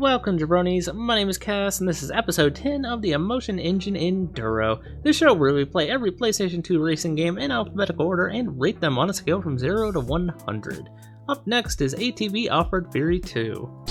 Welcome jabronis, my name is Cass and this is episode 10 of the Emotion Engine Enduro. This show where we play every PlayStation 2 racing game in alphabetical order and rate them on a scale from 0 to 100. Up next is ATV Offroad Fury 2.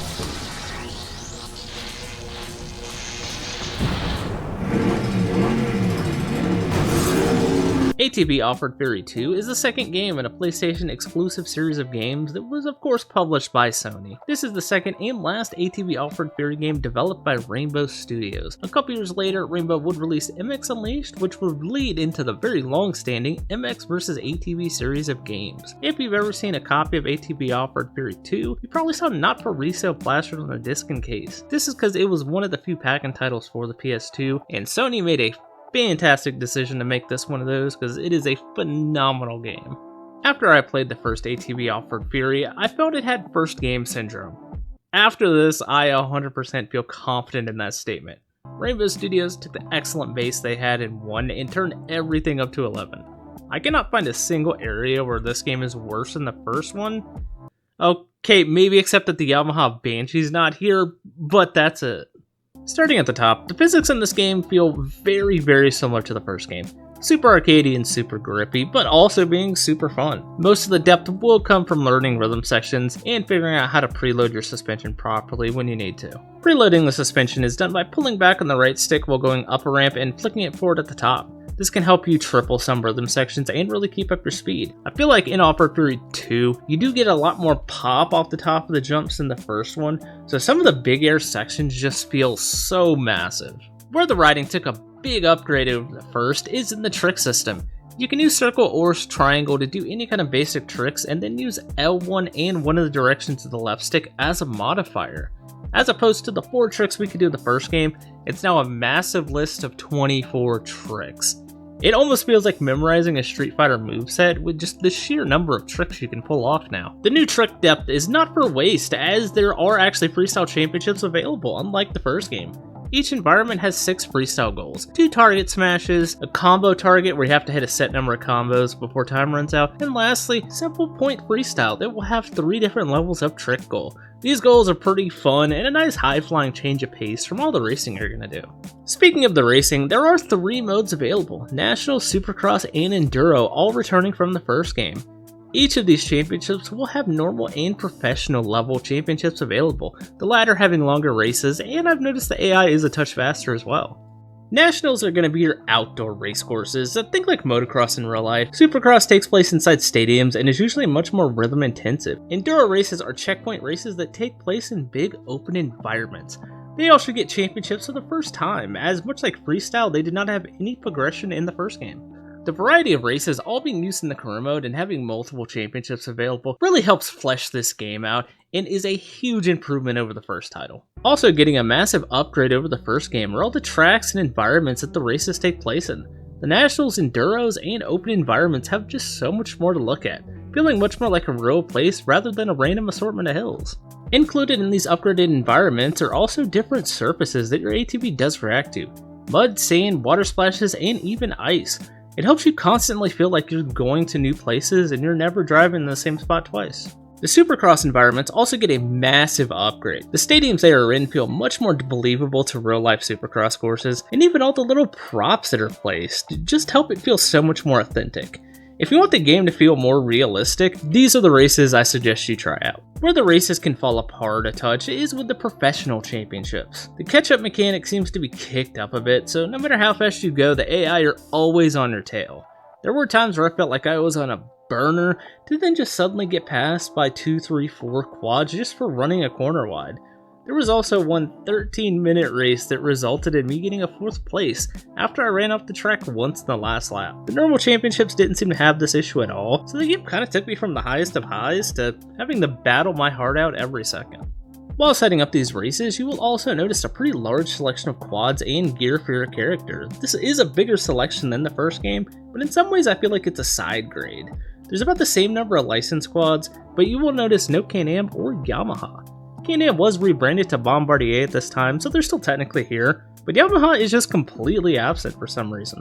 ATV Offroad Fury 2 is the second game in a PlayStation exclusive series of games that was of course published by Sony. This is the second and last ATV Offroad Fury game developed by Rainbow Studios. A couple years later, Rainbow would release MX Unleashed, which would lead into the very long-standing MX vs ATV series of games. If you've ever seen a copy of ATV Offroad Fury 2, you probably saw Not For Resale plastered on the disc and case. This is because it was one of the few pack-in titles for the PS2, and Sony made a fantastic decision to make this one of those because it is a phenomenal game. After I played the first ATV Offroad Fury, I felt it had first game syndrome. After this, I 100% feel confident in that statement. Rainbow Studios took the excellent base they had in 1 and turned everything up to 11. I cannot find a single area where this game is worse than the first one. Okay, maybe except that the Yamaha Banshee's not here, but that's it. Starting at the top, the physics in this game feel very similar to the first game. Super arcadey and super grippy, but also being super fun. Most of the depth will come from learning rhythm sections and figuring out how to preload your suspension properly when you need to. Preloading the suspension is done by pulling back on the right stick while going up a ramp and flicking it forward at the top. This can help you triple some rhythm sections and really keep up your speed. I feel like in Offroad Fury 2, you do get a lot more pop off the top of the jumps than the first one, so some of the big air sections just feel so massive. Where the riding took a big upgrade over the first is in the trick system. You can use circle or triangle to do any kind of basic tricks and then use L1 and one of the directions of the left stick as a modifier. As opposed to the 4 tricks we could do in the first game, it's now a massive list of 24 tricks. It almost feels like memorizing a Street Fighter moveset with just the sheer number of tricks you can pull off now. The new trick depth is not for waste, as there are actually Freestyle championships available, unlike the first game. Each environment has 6 freestyle goals, 2 target smashes, a combo target where you have to hit a set number of combos before time runs out, and lastly, simple point freestyle that will have 3 different levels of trick goal. These goals are pretty fun and a nice high-flying change of pace from all the racing you're going to do. Speaking of the racing, there are 3 modes available, National, Supercross, and Enduro, all returning from the first game. Each of these championships will have normal and professional level championships available, the latter having longer races, and I've noticed the AI is a touch faster as well. Nationals are going to be your outdoor race courses that think like motocross in real life. Supercross takes place inside stadiums and is usually much more rhythm intensive. Enduro races are checkpoint races that take place in big open environments. They all should get championships for the first time, as much like Freestyle, they did not have any progression in the first game. The variety of races all being used in the career mode and having multiple championships available really helps flesh this game out and is a huge improvement over the first title. Also getting a massive upgrade over the first game are all the tracks and environments that the races take place in. The Nationals, Enduros, and open environments have just so much more to look at, feeling much more like a real place rather than a random assortment of hills. Included in these upgraded environments are also different surfaces that your ATV does react to. Mud, sand, water splashes, and even ice. It helps you constantly feel like you're going to new places and you're never driving in the same spot twice. The Supercross environments also get a massive upgrade. The stadiums they are in feel much more believable to real-life Supercross courses, and even all the little props that are placed just help it feel so much more authentic. If you want the game to feel more realistic, these are the races I suggest you try out. Where the races can fall apart a touch is with the professional championships. The catch-up mechanic seems to be kicked up a bit, so no matter how fast you go, the AI are always on your tail. There were times where I felt like I was on a burner to then just suddenly get passed by 2, 3, 4 quads just for running a corner wide. There was also one 13-minute race that resulted in me getting a 4th place after I ran off the track once in the last lap. The normal championships didn't seem to have this issue at all, so the game kind of took me from the highest of highs to having to battle my heart out every second. While setting up these races, you will also notice a pretty large selection of quads and gear for your character. This is a bigger selection than the first game, but in some ways I feel like it's a side grade. There's about the same number of licensed quads, but you will notice no Can-Am or Yamaha. Can-Am was rebranded to Bombardier at this time, so they're still technically here, but Yamaha is just completely absent for some reason.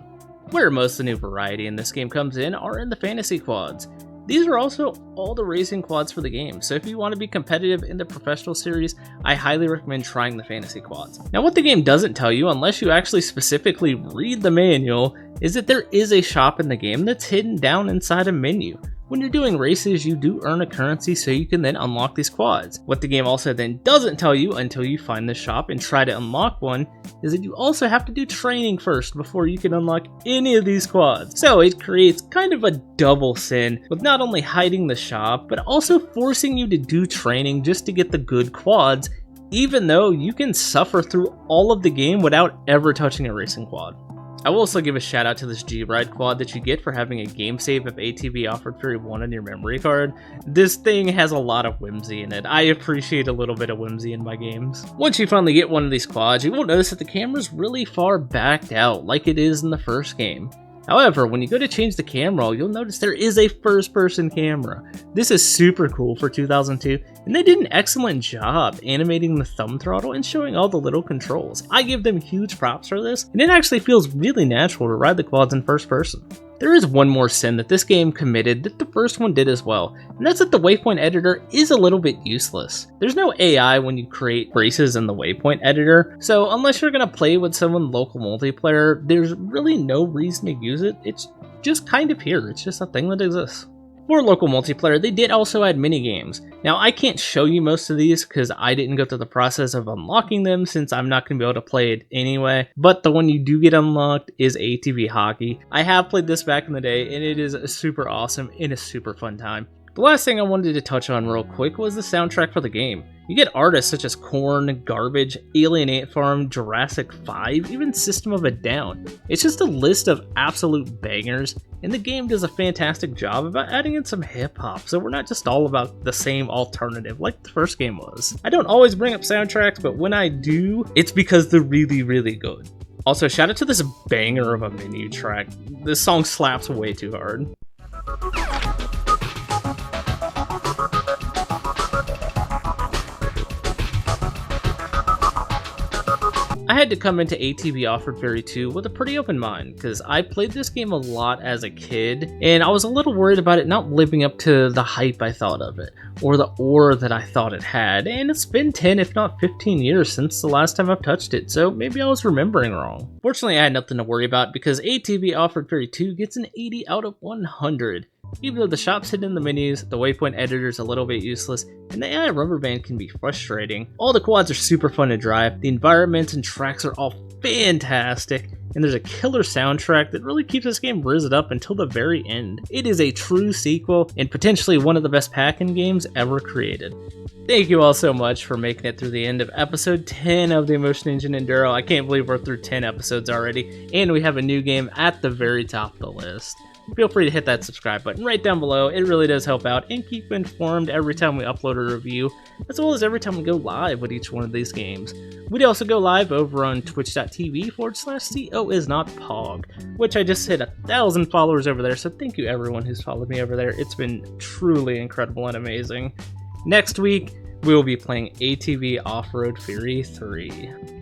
Where most of the new variety in this game comes in are in the fantasy quads. These are also all the racing quads for the game, so if you want to be competitive in the professional series, I highly recommend trying the fantasy quads. Now what the game doesn't tell you, unless you actually specifically read the manual, is that there is a shop in the game that's hidden down inside a menu. When you're doing races, you do earn a currency so you can then unlock these quads. What the game also then doesn't tell you until you find the shop and try to unlock one is that you also have to do training first before you can unlock any of these quads. So it creates kind of a double sin with not only hiding the shop, but also forcing you to do training just to get the good quads, even though you can suffer through all of the game without ever touching a racing quad. I will also give a shout out to this G-Ride quad that you get for having a game save of ATV Offroad Fury 1 on your memory card. This thing has a lot of whimsy in it. I appreciate a little bit of whimsy in my games. Once you finally get one of these quads, you will notice that the camera's really far backed out like it is in the first game. However, when you go to change the camera, you'll notice there is a first-person camera. This is super cool for 2002, and they did an excellent job animating the thumb throttle and showing all the little controls. I give them huge props for this, and it actually feels really natural to ride the quads in first person. There is one more sin that this game committed that the first one did as well, and that's that the waypoint editor is a little bit useless. There's no AI when you create races in the waypoint editor, so unless you're going to play with someone local multiplayer, there's really no reason to use it. It's just kind of here, it's just a thing that exists. For local multiplayer, they did also add minigames. Now, I can't show you most of these because I didn't go through the process of unlocking them since I'm not going to be able to play it anyway, but the one you do get unlocked is ATV Hockey. I have played this back in the day, and it is super awesome and a super fun time. The last thing I wanted to touch on real quick was the soundtrack for the game. You get artists such as Korn, Garbage, Alien Ant Farm, Jurassic 5, even System of a Down. It's just a list of absolute bangers, and the game does a fantastic job about adding in some hip-hop, so we're not just all about the same alternative like the first game was. I don't always bring up soundtracks, but when I do, it's because they're really, really good. Also, shout out to this banger of a menu track. This song slaps way too hard. I had to come into ATV Offroad Fury 2 with a pretty open mind, because I played this game a lot as a kid, and I was a little worried about it not living up to the hype I thought of it, or the aura that I thought it had, and it's been 10 if not 15 years since the last time I've touched it, so maybe I was remembering wrong. Fortunately, I had nothing to worry about because ATV Offroad Fury 2 gets an 80 out of 100. Even though the shop's hidden in the menus, the waypoint editor's a little bit useless, and the AI rubber band can be frustrating, all the quads are super fun to drive, the environments and tracks are all fantastic, and there's a killer soundtrack that really keeps this game rizzed up until the very end. It is a true sequel, and potentially one of the best pack-in games ever created. Thank you all so much for making it through the end of episode 10 of the Emotion Engine Enduro. I can't believe we're through 10 episodes already, and we have a new game at the very top of the list. Feel free to hit that subscribe button right down below. It really does help out and keep you informed every time we upload a review, as well as every time we go live with each one of these games. We also go live over on twitch.tv/COisNOTpog, which I just hit 1,000 followers over there, so thank you everyone who's followed me over there. It's been truly incredible and amazing. Next week, we will be playing ATV Offroad Fury 3.